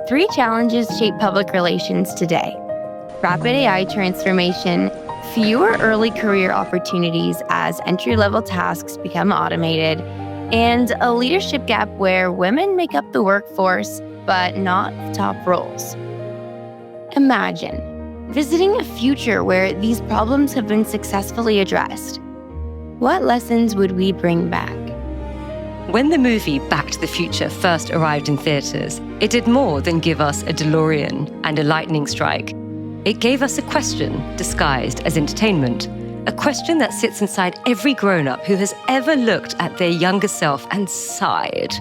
Three challenges shape public relations today: rapid AI transformation, fewer early career opportunities as entry-level tasks become automated, and a leadership gap where women make up the workforce, but not top roles. Imagine visiting a future where these problems have been successfully addressed. What lessons would we bring back? When the movie Back to the Future first arrived in theaters, it did more than give us a DeLorean and a lightning strike. It gave us a question disguised as entertainment, a question that sits inside every grown-up who has ever looked at their younger self and sighed.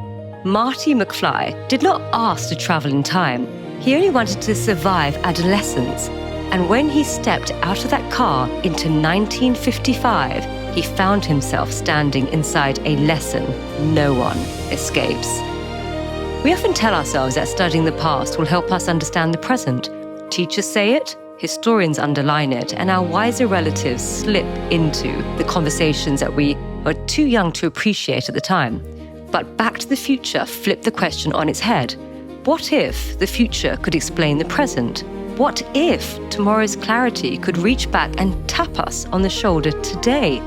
Marty McFly did not ask to travel in time. He only wanted to survive adolescence. And when he stepped out of that car into 1955, he found himself standing inside a lesson no one escapes. We often tell ourselves that studying the past will help us understand the present. Teachers say it, historians underline it, and our wiser relatives slip into the conversations that we were too young to appreciate at the time. But Back to the Future flipped the question on its head. What if the future could explain the present? What if tomorrow's clarity could reach back and tap us on the shoulder today?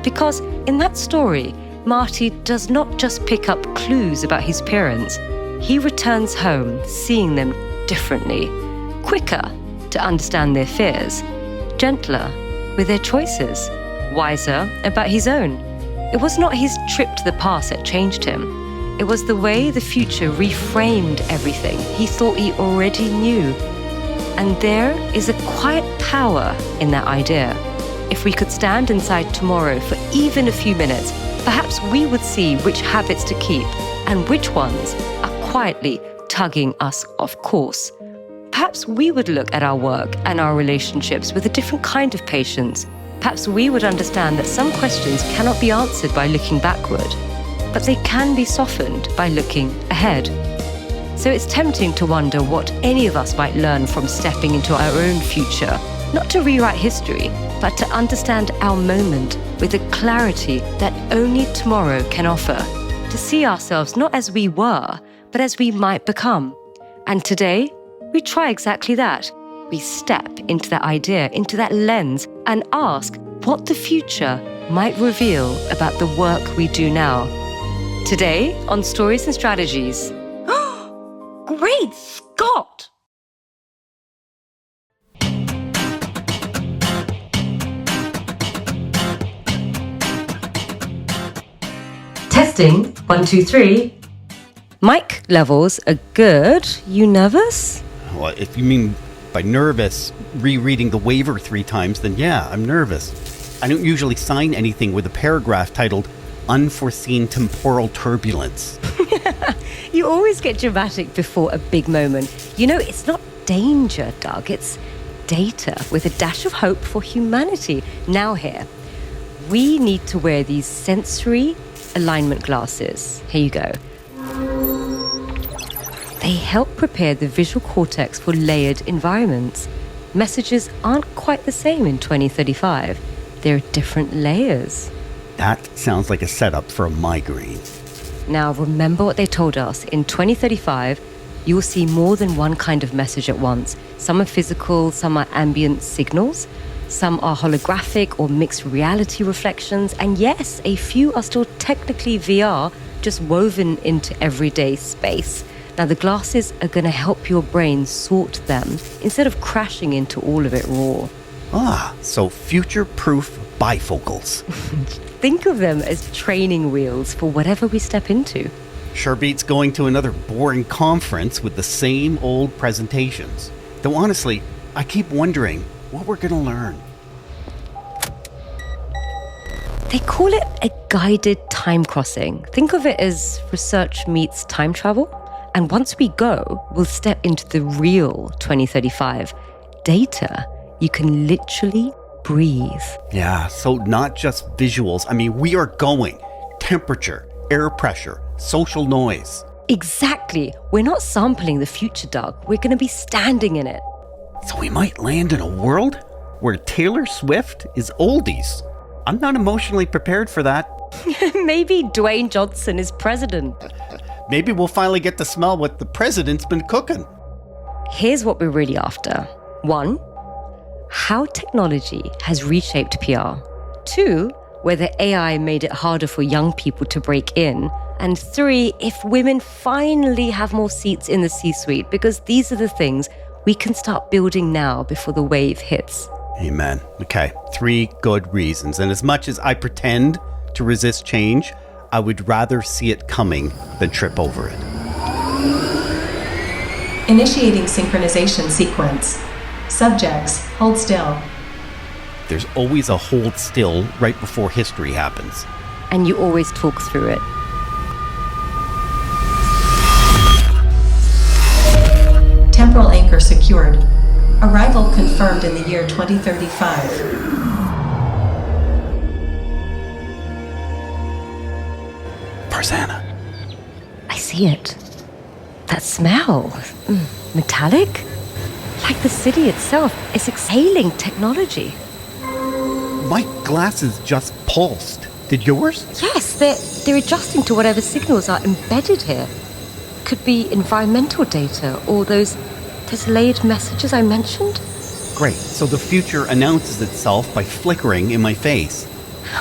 Because in that story, Marty does not just pick up clues about his parents. He returns home seeing them differently, quicker to understand their fears, gentler with their choices, wiser about his own. It was not his trip to the past that changed him. It was the way the future reframed everything he thought he already knew. And there is a quiet power in that idea. If we could stand inside tomorrow for even a few minutes, perhaps we would see which habits to keep and which ones are quietly tugging us off course. Perhaps we would look at our work and our relationships with a different kind of patience. Perhaps we would understand that some questions cannot be answered by looking backward, but they can be softened by looking ahead. So it's tempting to wonder what any of us might learn from stepping into our own future, not to rewrite history, but to understand our moment with a clarity that only tomorrow can offer, to see ourselves not as we were, but as we might become. And today, we try exactly that. We step into that idea, into that lens, and ask what the future might reveal about the work we do now. Today, on Stories and Strategies. Great Scott! Testing, 1, 2, 3. Mic levels are good. You nervous? Well, if you mean by nervous rereading the waiver 3 times, then yeah, I'm nervous. I don't usually sign anything with a paragraph titled Unforeseen Temporal Turbulence. You always get dramatic before a big moment. You know, it's not danger, Doug. It's data with a dash of hope for humanity. Now here, we need to wear these sensory alignment glasses. Here you go. They help prepare the visual cortex for layered environments. Messages aren't quite the same in 2035. There are different layers. That sounds like a setup for a migraine. Now, remember what they told us. In 2035, you will see more than one kind of message at once. Some are physical, some are ambient signals, some are holographic or mixed reality reflections, and yes, a few are still technically VR, just woven into everyday space. Now, the glasses are going to help your brain sort them instead of crashing into all of it raw. So future-proof bifocals. Think of them as training wheels for whatever we step into. Sure beats going to another boring conference with the same old presentations. Though honestly, I keep wondering what we're going to learn. They call it a guided time crossing. Think of it as research meets time travel. And once we go, we'll step into the real 2035. Data you can literally breathe. Yeah, so not just visuals. I mean, we are going. Temperature, air pressure, social noise. Exactly. We're not sampling the future, Doug. We're going to be standing in it. So we might land in a world where Taylor Swift is oldies. I'm not emotionally prepared for that. Maybe Dwayne Johnson is president. maybe we'll finally get to smell what the president's been cooking. Here's what we're really after. 1, how technology has reshaped PR. 2, whether AI made it harder for young people to break in. And 3, if women finally have more seats in the C-suite, because these are the things we can start building now before the wave hits. Amen. Okay, 3 good reasons. And as much as I pretend to resist change, I would rather see it coming than trip over it. Initiating synchronization sequence. Subjects, hold still. There's always a hold still right before history happens. And you always talk through it. Temporal anchor secured. Arrival confirmed in the year 2035. Farzana. I see it. That smell. Metallic? Like the city itself is exhaling technology. My glasses just pulsed. Did yours? Yes, they're adjusting to whatever signals are embedded here. Could be environmental data or those delayed messages I mentioned. Great. So the future announces itself by flickering in my face.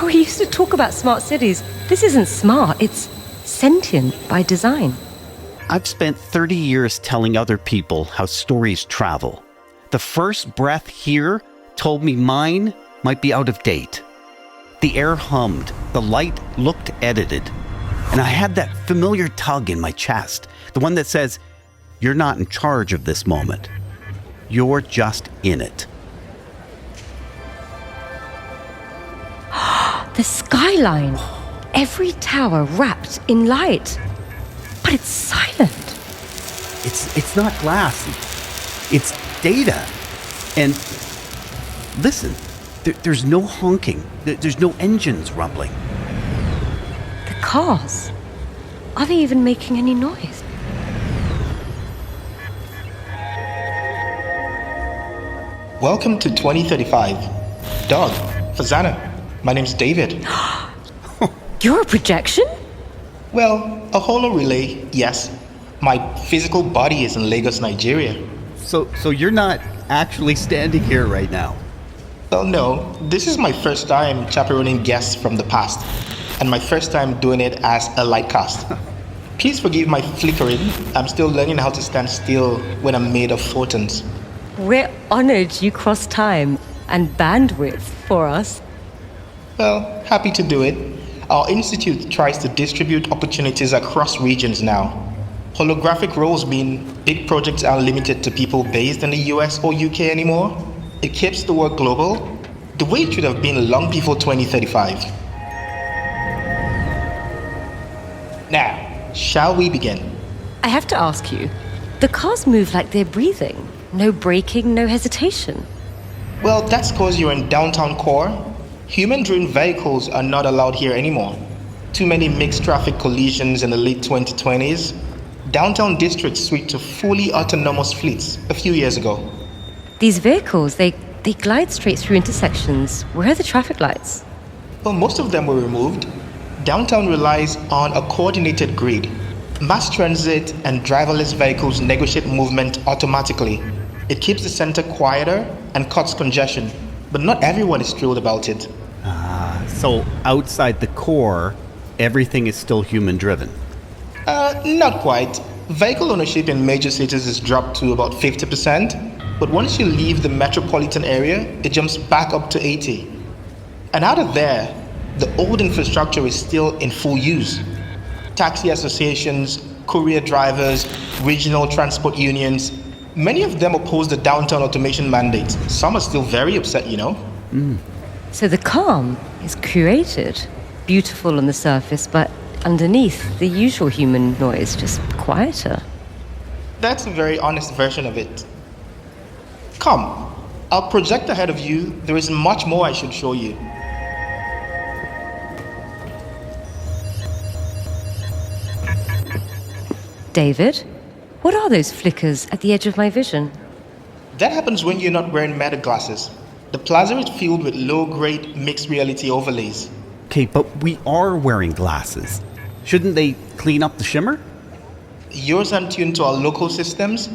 We used to talk about smart cities. This isn't smart, it's sentient by design. I've spent 30 years telling other people how stories travel. The first breath here told me mine might be out of date. The air hummed, the light looked edited, and I had that familiar tug in my chest, the one that says, you're not in charge of this moment. You're just in it. The skyline. Every tower wrapped in light. But it's silent. It's not glass. It's data. And listen, there's no honking. There's no engines rumbling. The cars. Are they even making any noise? Welcome to 2035. Dog, Farzana. My name's David. You're a projection? Well, a holo relay, yes. My physical body is in Lagos, Nigeria. So you're not actually standing here right now? Well, no. This is my first time chaperoning guests from the past, and my first time doing it as a light cast. Please forgive my flickering. I'm still learning how to stand still when I'm made of photons. We're honored you crossed time and bandwidth for us. Well, happy to do it. Our institute tries to distribute opportunities across regions now. Holographic roles mean big projects aren't limited to people based in the US or UK anymore. It keeps the work global, the way it should have been long before 2035. Now, shall we begin? I have to ask you, the cars move like they're breathing. No braking, no hesitation. Well, that's because you're in downtown core. Human-driven vehicles are not allowed here anymore. Too many mixed traffic collisions in the late 2020s. Downtown districts switched to fully autonomous fleets a few years ago. These vehicles, they glide straight through intersections. Where are the traffic lights? Well, most of them were removed. Downtown relies on a coordinated grid. Mass transit and driverless vehicles negotiate movement automatically. It keeps the center quieter and cuts congestion, but not everyone is thrilled about it. So outside the core, everything is still human-driven. Not quite. Vehicle ownership in major cities is dropped to about 50%, but once you leave the metropolitan area, it jumps back up to 80%. And out of there, the old infrastructure is still in full use. Taxi associations, courier drivers, regional transport unions, many of them oppose the downtown automation mandate. Some are still very upset, you know. So the calm is curated, beautiful on the surface, but underneath, the usual human noise, just quieter. That's a very honest version of it. Come, I'll project ahead of you. There is much more I should show you. David, what are those flickers at the edge of my vision? That happens when you're not wearing meta glasses. The plaza is filled with low-grade mixed reality overlays. Okay, but we are wearing glasses. Shouldn't they clean up the shimmer? Yours aren't tuned to our local systems.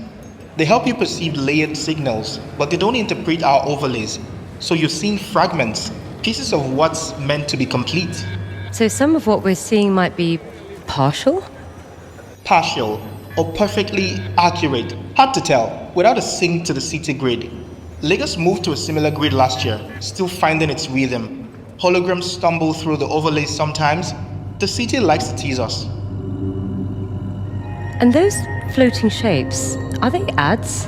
They help you perceive layered signals, but they don't interpret our overlays. So you're seeing fragments, pieces of what's meant to be complete. So some of what we're seeing might be partial? Partial or perfectly accurate. Hard to tell, without a sync to the city grid. Lagos moved to a similar grid last year, still finding its rhythm. Holograms stumble through the overlays sometimes. The city likes to tease us. And those floating shapes, are they ads?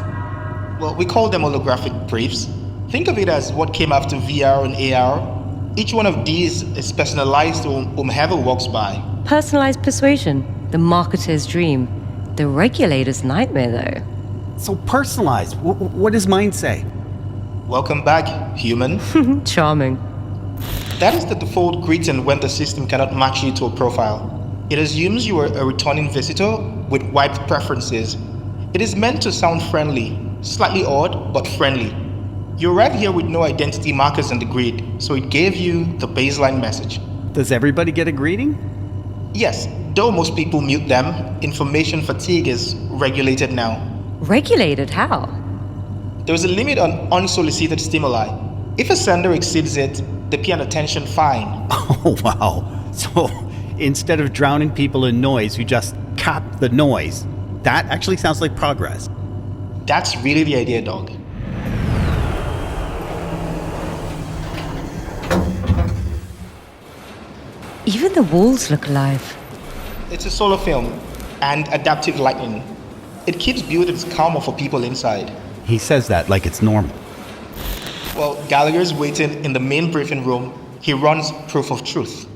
Well, we call them holographic briefs. Think of it as what came after VR and AR. Each one of these is personalized to whomever walks by. Personalized persuasion, the marketer's dream. The regulator's nightmare, though. So personalized. What does mine say? Welcome back, human. Charming. That is the default greeting when the system cannot match you to a profile. It assumes you are a returning visitor with wiped preferences. It is meant to sound friendly, slightly odd, but friendly. You arrive here with no identity markers in the grid, so it gave you the baseline message. Does everybody get a greeting? Yes, though most people mute them, information fatigue is regulated now. Regulated how? There is a limit on unsolicited stimuli. If a sender exceeds it, they pay an attention fine. Oh, wow. So instead of drowning people in noise, you just cap the noise. That actually sounds like progress. That's really the idea, dog. Even the walls look alive. It's a solar film and adaptive lighting. It keeps buildings calmer for people inside. He says that like it's normal. Well, Gallagher's waiting in the main briefing room. He runs proof of truth.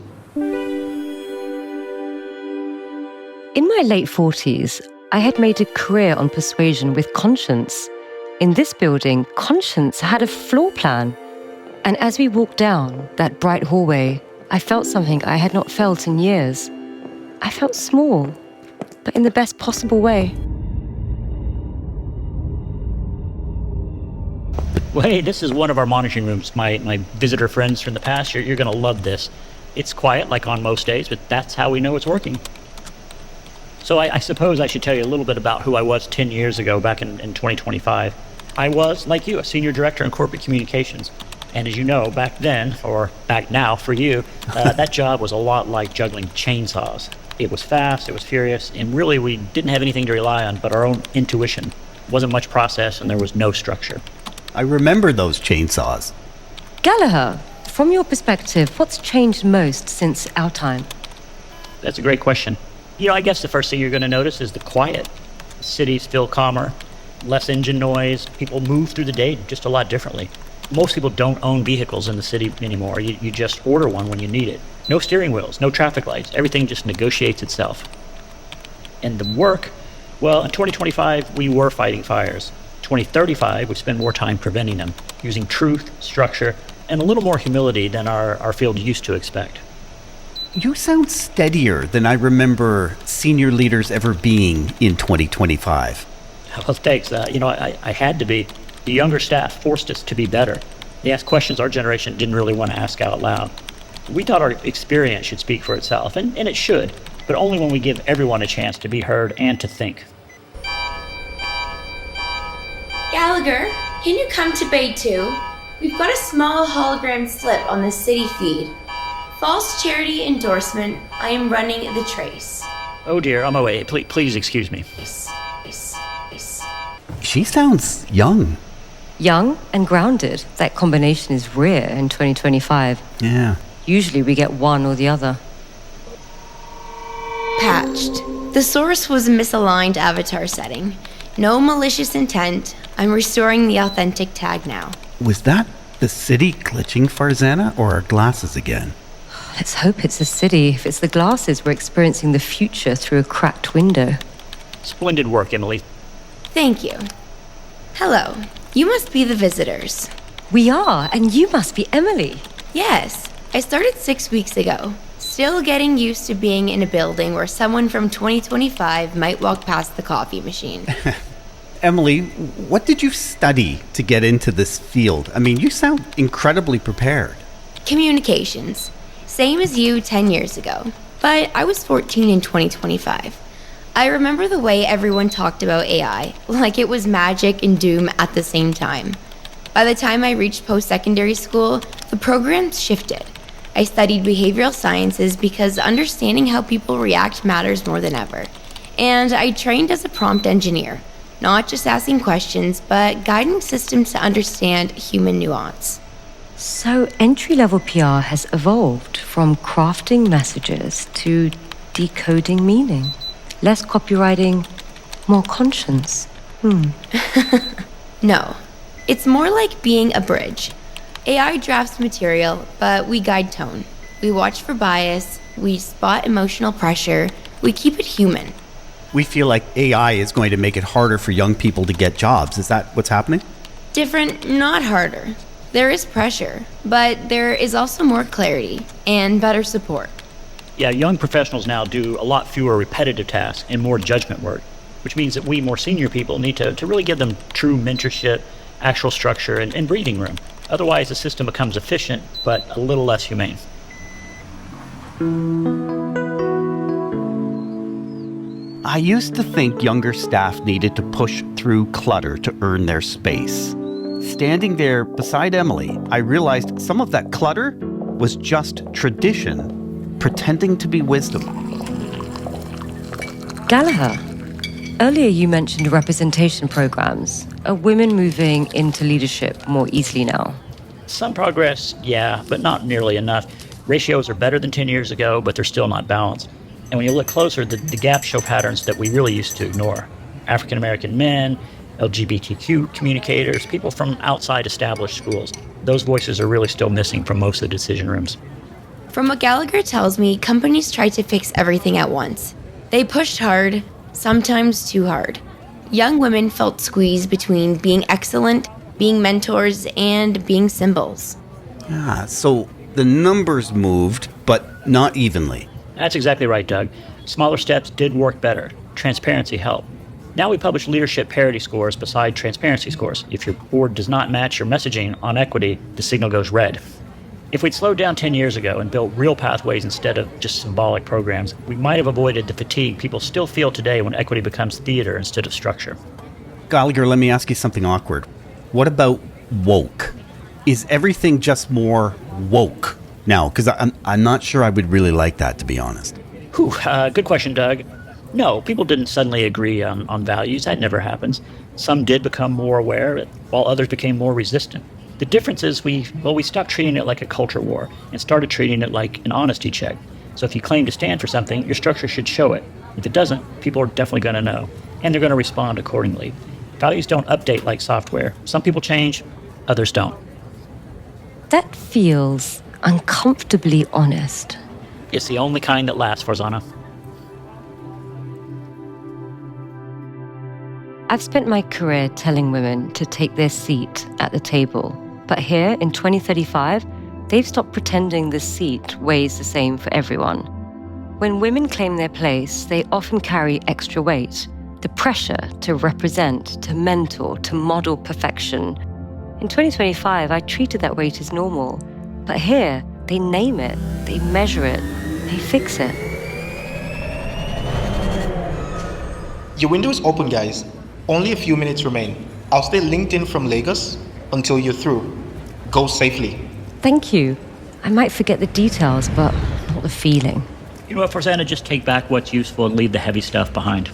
In my late 40s, I had made a career on persuasion with conscience. In this building, conscience had a floor plan. And as we walked down that bright hallway, I felt something I had not felt in years. I felt small, but in the best possible way. Well, hey, this is one of our monitoring rooms. My visitor friends from the past, you're going to love this. It's quiet, like on most days, but that's how we know it's working. So I suppose I should tell you a little bit about who I was 10 years ago, back in 2025. I was, like you, a senior director in corporate communications. And as you know, back then, or back now for you, that job was a lot like juggling chainsaws. It was fast, it was furious, and really we didn't have anything to rely on but our own intuition. Wasn't much process, and there was no structure. I remember those chainsaws. Gallagher, from your perspective, what's changed most since our time? That's a great question. I guess the first thing you're going to notice is the quiet. Cities feel calmer, less engine noise. People move through the day just a lot differently. Most people don't own vehicles in the city anymore. You just order one when you need it. No steering wheels, no traffic lights. Everything just negotiates itself. And the work, well, in 2025, we were fighting fires. 2035, we spend more time preventing them, using truth, structure, and a little more humility than our field used to expect. You sound steadier than I remember senior leaders ever being in 2025. Well, thanks. I had to be. The younger staff forced us to be better. They asked questions our generation didn't really want to ask out loud. We thought our experience should speak for itself, and it should, but only when we give everyone a chance to be heard and to think. Gallagher, can you come to Bay 2? We've got a small hologram slip on the city feed. False charity endorsement. I am running the trace. Oh dear, I'm away. Please excuse me. She sounds young. Young and grounded. That combination is rare in 2025. Yeah. Usually we get one or the other. Patched. The source was a misaligned avatar setting. No malicious intent. I'm restoring the authentic tag now. Was that the city glitching Farzana or our glasses again? Let's hope it's the city. If it's the glasses, we're experiencing the future through a cracked window. Splendid work, Emily. Thank you. Hello. You must be the visitors. We are, and you must be Emily. Yes. I started 6 weeks ago. Still getting used to being in a building where someone from 2025 might walk past the coffee machine. Emily, what did you study to get into this field? I mean, you sound incredibly prepared. Communications. Same as you 10 years ago. But I was 14 in 2025. I remember the way everyone talked about AI, like it was magic and doom at the same time. By the time I reached post-secondary school, the programs shifted. I studied behavioral sciences because understanding how people react matters more than ever. And I trained as a prompt engineer, not just asking questions, but guiding systems to understand human nuance. So entry-level PR has evolved from crafting messages to decoding meaning. Less copywriting, more conscience. No, it's more like being a bridge. AI drafts material, but we guide tone. We watch for bias, we spot emotional pressure, we keep it human. We feel like AI is going to make it harder for young people to get jobs. Is that what's happening? Different, not harder. There is pressure, but there is also more clarity and better support. Yeah, young professionals now do a lot fewer repetitive tasks and more judgment work, which means that we more senior people need to really give them true mentorship, actual structure, and breathing room. Otherwise, the system becomes efficient, but a little less humane. I used to think younger staff needed to push through clutter to earn their space. Standing there beside Emily, I realized some of that clutter was just tradition, pretending to be wisdom. Gallagher, earlier you mentioned representation programs. Are women moving into leadership more easily now? Some progress, yeah, but not nearly enough. Ratios are better than 10 years ago, but they're still not balanced. And when you look closer, the gaps show patterns that we really used to ignore. African American men, LGBTQ communicators, people from outside established schools. Those voices are really still missing from most of the decision rooms. From what Gallagher tells me, companies try to fix everything at once. They pushed hard, sometimes too hard. Young women felt squeezed between being excellent, being mentors, and being symbols. So the numbers moved, but not evenly. That's exactly right, Doug. Smaller steps did work better. Transparency helped. Now we publish leadership parity scores beside transparency scores. If your board does not match your messaging on equity, the signal goes red. If we'd slowed down 10 years ago and built real pathways instead of just symbolic programs, we might have avoided the fatigue people still feel today when equity becomes theater instead of structure. Gallagher, let me ask you something awkward. What about woke? Is everything just more woke now? Because I'm not sure I would really like that, to be honest. Good question, Doug. No, people didn't suddenly agree on values. That never happens. Some did become more aware, while others became more resistant. The difference is we stopped treating it like a culture war and started treating it like an honesty check. So if you claim to stand for something, your structure should show it. If it doesn't, people are definitely going to know, and they're going to respond accordingly. Values don't update like software. Some people change, others don't. That feels uncomfortably honest. It's the only kind that lasts, Farzana. I've spent my career telling women to take their seat at the table. But here, in 2035, they've stopped pretending the seat weighs the same for everyone. When women claim their place, they often carry extra weight. The pressure to represent, to mentor, to model perfection. In 2025, I treated that weight as normal. But here, they name it, they measure it, they fix it. Your window is open, guys. Only a few minutes remain. I'll stay linked in from Lagos until you're through. Go safely. Thank you. I might forget the details, but not the feeling. You know what, Farzana, just take back what's useful and leave the heavy stuff behind.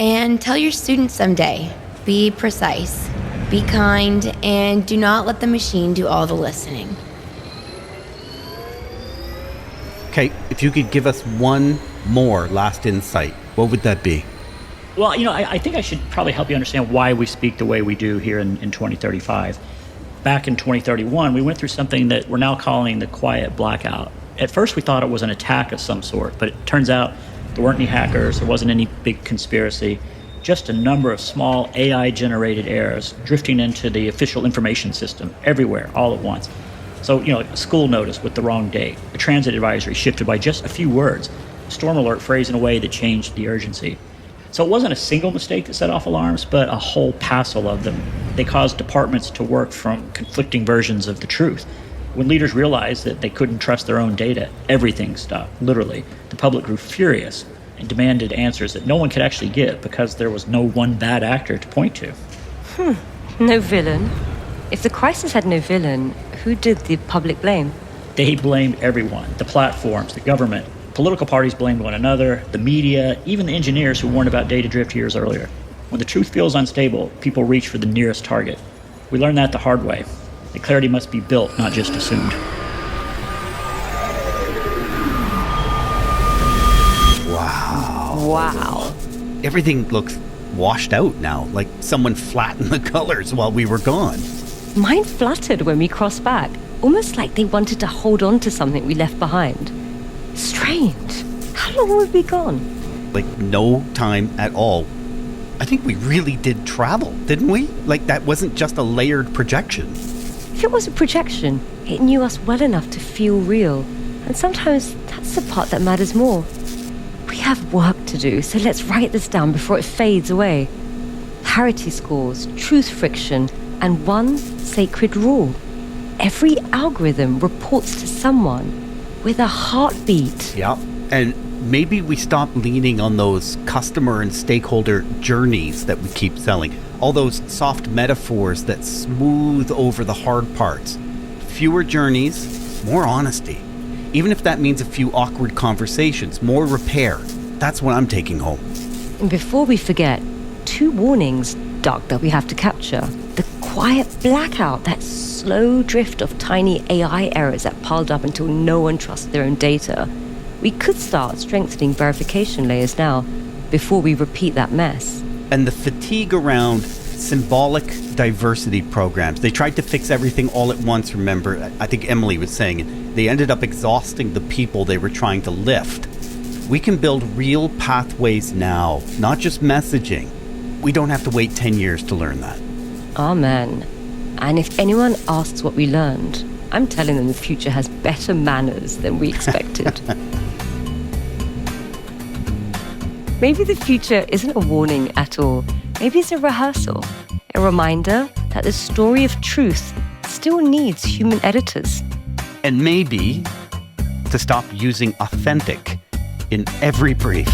And tell your students someday, be precise, be kind, and do not let the machine do all the listening. Okay, if you could give us one more last insight, what would that be? Well, I think I should probably help you understand why we speak the way we do here in 2035. Back in 2031, we went through something that we're now calling the quiet blackout. At first, we thought it was an attack of some sort, but it turns out there weren't any hackers, there wasn't any big conspiracy, just a number of small AI-generated errors drifting into the official information system everywhere, all at once. So, a school notice with the wrong date, a transit advisory shifted by just a few words, a storm alert phrased in a way that changed the urgency. So it wasn't a single mistake that set off alarms, but a whole passel of them. They caused departments to work from conflicting versions of the truth. When leaders realized that they couldn't trust their own data, everything stopped, literally. The public grew furious, and demanded answers that no one could actually give because there was no one bad actor to point to. No villain. If the crisis had no villain, who did the public blame? They blamed everyone, the platforms, the government. Political parties blamed one another, the media, even the engineers who warned about data drift years earlier. When the truth feels unstable, people reach for the nearest target. We learned that the hard way. That clarity must be built, not just assumed. Wow. Everything looks washed out now, like someone flattened the colors while we were gone. Mine fluttered when we crossed back, almost like they wanted to hold on to something we left behind. Strange. How long were we gone? Like no time at all. I think we really did travel, didn't we? Like that wasn't just a layered projection. If it was a projection, it knew us well enough to feel real. And sometimes that's the part that matters more. We have work to do, so let's write this down before it fades away. Parity scores, truth friction, and one sacred rule. Every algorithm reports to someone with a heartbeat. Yeah. And maybe we stop leaning on those customer and stakeholder journeys that we keep selling. All those soft metaphors that smooth over the hard parts. Fewer journeys, more honesty. Even if that means a few awkward conversations, more repair. That's what I'm taking home. And before we forget, 2 warnings, Doc, that we have to capture. The quiet blackout, that slow drift of tiny AI errors that piled up until no one trusts their own data. We could start strengthening verification layers now, before we repeat that mess. And the fatigue around symbolic diversity programs. They tried to fix everything all at once, remember? I think Emily was saying it. They ended up exhausting the people they were trying to lift. We can build real pathways now, not just messaging. We don't have to wait 10 years to learn that. Amen. And if anyone asks what we learned, I'm telling them the future has better manners than we expected. Maybe the future isn't a warning at all. Maybe it's a rehearsal, a reminder that the story of truth still needs human editors. And maybe to stop using authentic in every brief.